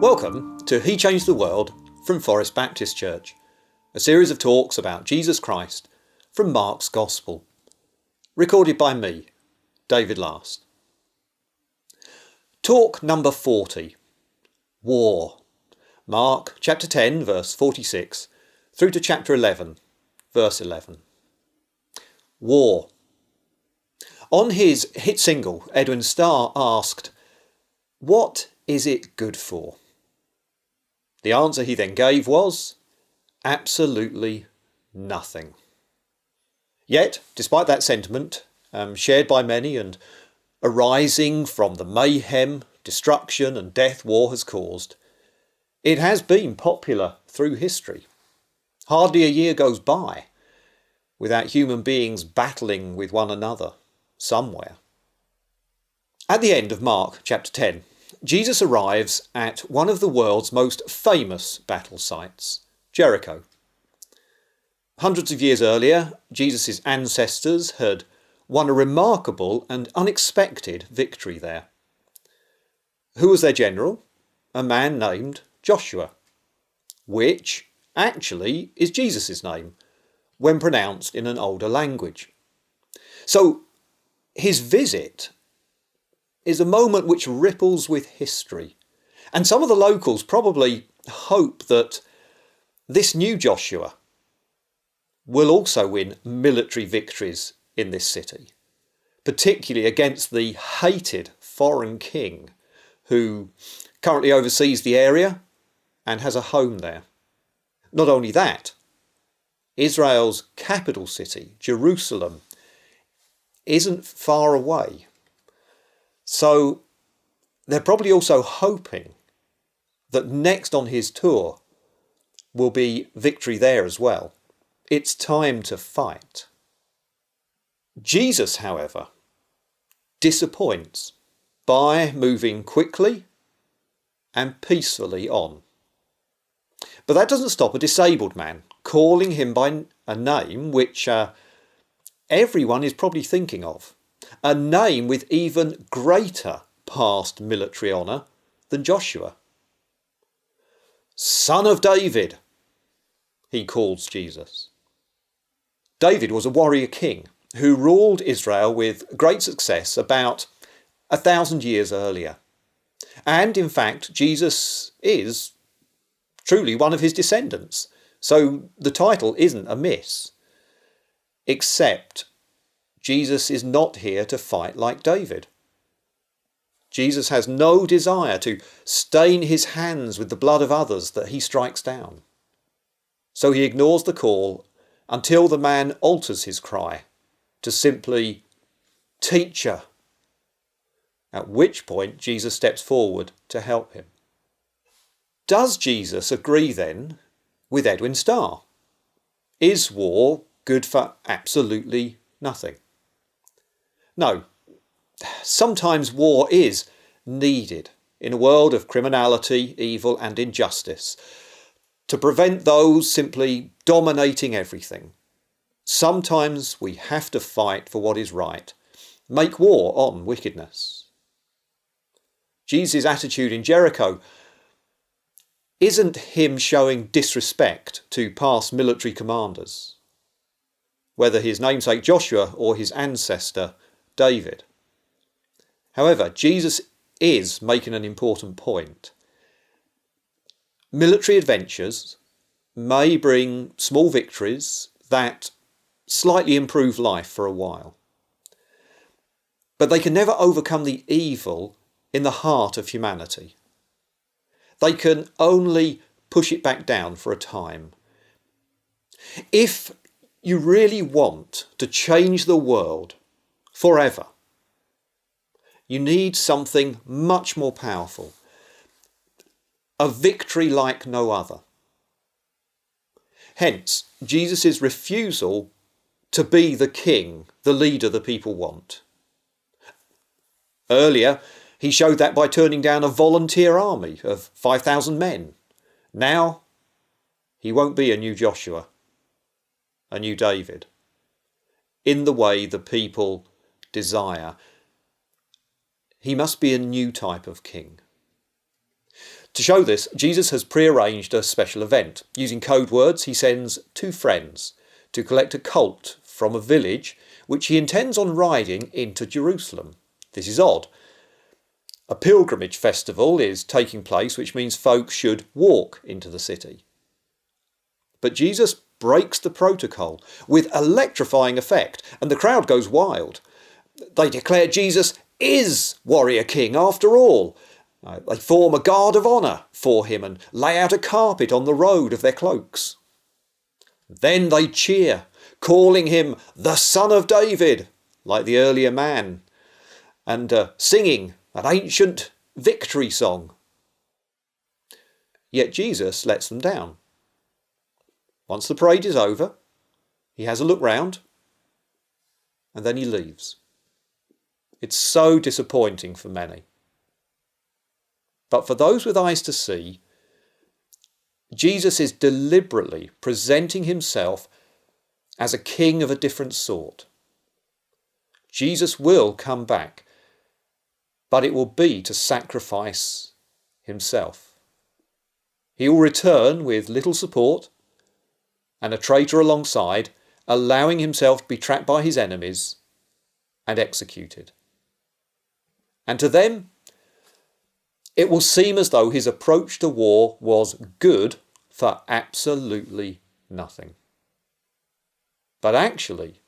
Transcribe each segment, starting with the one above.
Welcome to He Changed the World from Forest Baptist Church, a series of talks about Jesus Christ from Mark's Gospel, recorded by me, David Last. Talk number 40, War, Mark chapter 10 verse 46 through to chapter 11 verse 11. War. On his hit single, Edwin Starr asked, "What is it good for?" The answer he then gave was, absolutely nothing. Yet, despite that sentiment, shared by many and arising from the mayhem, destruction and death war has caused, it has been popular through history. Hardly a year goes by without human beings battling with one another somewhere. At the end of Mark chapter 10, Jesus arrives at one of the world's most famous battle sites, Jericho. Hundreds of years earlier, Jesus' ancestors had won a remarkable and unexpected victory there. Who was their general? A man named Joshua, which actually is Jesus' name when pronounced in an older language. So his visit is a moment which ripples with history. And some of the locals probably hope that this new Joshua will also win military victories in this city, particularly against the hated foreign king who currently oversees the area and has a home there. Not only that, Israel's capital city, Jerusalem, isn't far away. So they're probably also hoping that next on his tour will be victory there as well. It's time to fight. Jesus, however, disappoints by moving quickly and peacefully on. But that doesn't stop a disabled man calling him by a name which everyone is probably thinking of. A name with even greater past military honour than Joshua. Son of David, he calls Jesus. David was a warrior king who ruled Israel with great success about 1,000 years earlier. And in fact, Jesus is truly one of his descendants. So the title isn't amiss. Except Jesus is not here to fight like David. Jesus has no desire to stain his hands with the blood of others that he strikes down. So he ignores the call until the man alters his cry to simply, "Teacher," at which point Jesus steps forward to help him. Does Jesus agree then with Edwin Starr? Is war good for absolutely nothing? No, sometimes war is needed in a world of criminality, evil and injustice to prevent those simply dominating everything. Sometimes we have to fight for what is right, make war on wickedness. Jesus' attitude in Jericho isn't him showing disrespect to past military commanders, whether his namesake Joshua or his ancestor David. However, Jesus is making an important point. Military adventures may bring small victories that slightly improve life for a while, but they can never overcome the evil in the heart of humanity. They can only push it back down for a time. If you really want to change the world forever, you need something much more powerful. A victory like no other. Hence, Jesus' refusal to be the king, the leader the people want. Earlier, he showed that by turning down a volunteer army of 5,000 men. Now, he won't be a new Joshua, a new David, in the way the people desire. He must be a new type of king. To show this, Jesus has prearranged a special event. Using code words, he sends 2 friends to collect a colt from a village which he intends on riding into Jerusalem. This is odd. A pilgrimage festival is taking place, which means folk should walk into the city. But Jesus breaks the protocol with electrifying effect, and the crowd goes wild. They declare Jesus is warrior king after all. They form a guard of honour for him and lay out a carpet on the road of their cloaks. Then they cheer, calling him the Son of David, like the earlier man, and singing an ancient victory song. Yet Jesus lets them down. Once the parade is over, he has a look round, and then he leaves. It's so disappointing for many. But for those with eyes to see, Jesus is deliberately presenting himself as a king of a different sort. Jesus will come back, but it will be to sacrifice himself. He will return with little support and a traitor alongside, allowing himself to be tracked by his enemies and executed. And to them, it will seem as though his approach to war was good for absolutely nothing. But actually,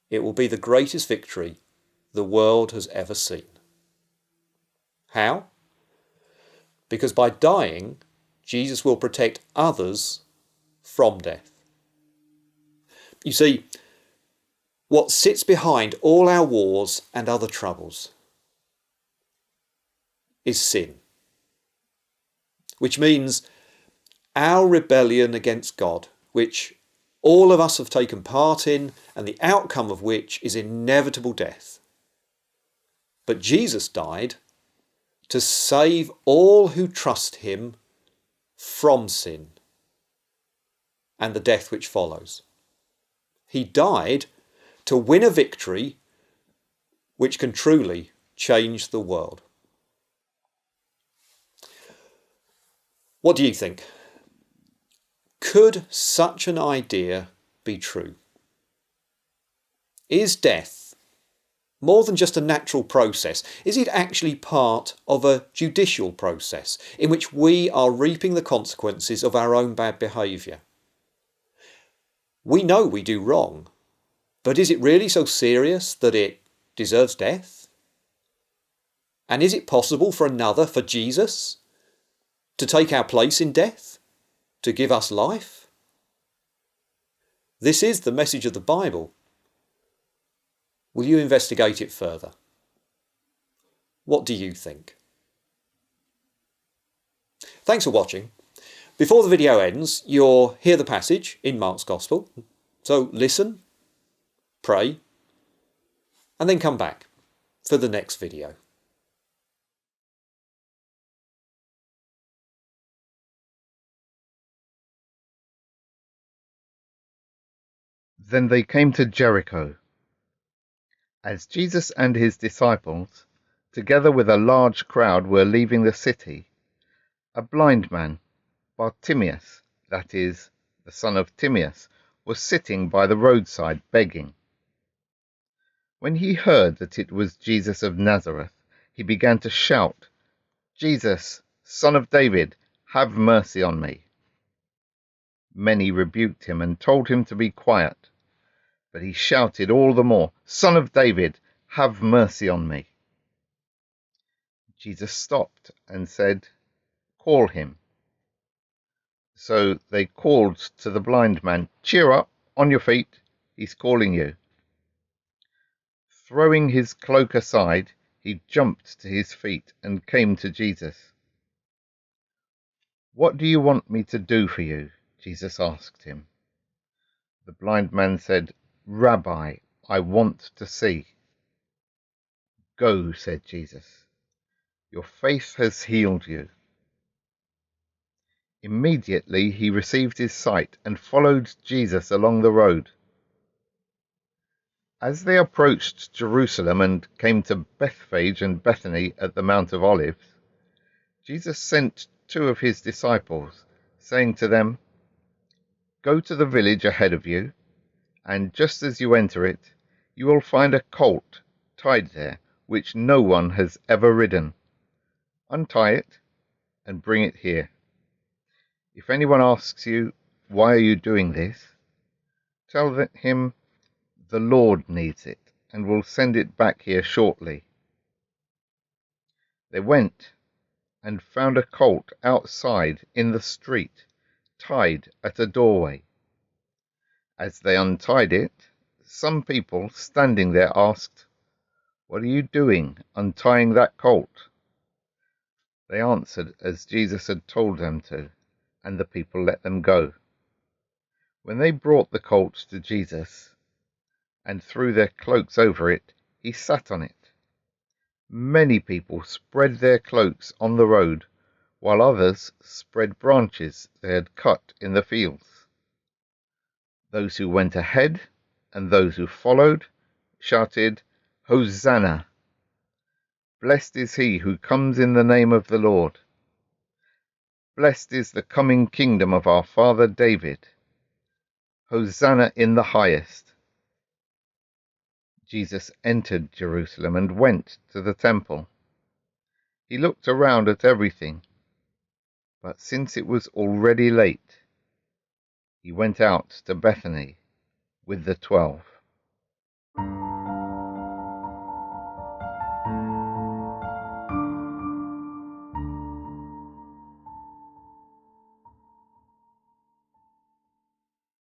it will be the greatest victory the world has ever seen. How? Because by dying, Jesus will protect others from death. You see, what sits behind all our wars and other troubles is sin, which means our rebellion against God, which all of us have taken part in, and the outcome of which is inevitable death. But Jesus died to save all who trust him from sin and the death which follows. He died to win a victory which can truly change the world. What do you think? Could such an idea be true? Is death more than just a natural process? Is it actually part of a judicial process in which we are reaping the consequences of our own bad behaviour? We know we do wrong, but is it really so serious that it deserves death? And is it possible for another, for Jesus, to take our place in death, to give us life? This is the message of the Bible. Will you investigate it further? What do you think? Thanks for watching. Before the video ends, you'll hear the passage in Mark's Gospel. So listen, pray, and then come back for the next video. Then they came to Jericho. As Jesus and his disciples, together with a large crowd, were leaving the city, a blind man, Bartimaeus, that is, the son of Timaeus, was sitting by the roadside begging. When he heard that it was Jesus of Nazareth, he began to shout, "Jesus, Son of David, have mercy on me." Many rebuked him and told him to be quiet, but he shouted all the more, "Son of David, have mercy on me." Jesus stopped and said, "Call him." So they called to the blind man, "Cheer up, on your feet, he's calling you." Throwing his cloak aside, he jumped to his feet and came to Jesus. "What do you want me to do for you?" Jesus asked him. The blind man said, "Rabbi, I want to see." "Go," said Jesus. "Your faith has healed you." Immediately he received his sight and followed Jesus along the road. As they approached Jerusalem and came to Bethphage and Bethany at the Mount of Olives, Jesus sent 2 of his disciples, saying to them, "Go to the village ahead of you, and just as you enter it, you will find a colt tied there, which no one has ever ridden. Untie it and bring it here. If anyone asks you, 'Why are you doing this?' tell him the Lord needs it and will send it back here shortly." They went and found a colt outside in the street, tied at a doorway. As they untied it, some people standing there asked, "What are you doing, untying that colt?" They answered as Jesus had told them to, and the people let them go. When they brought the colt to Jesus and threw their cloaks over it, he sat on it. Many people spread their cloaks on the road, while others spread branches they had cut in the fields. Those who went ahead and those who followed shouted, "Hosanna! Blessed is he who comes in the name of the Lord. Blessed is the coming kingdom of our father David. Hosanna in the highest." Jesus entered Jerusalem and went to the temple. He looked around at everything, but since it was already late, he went out to Bethany with the 12.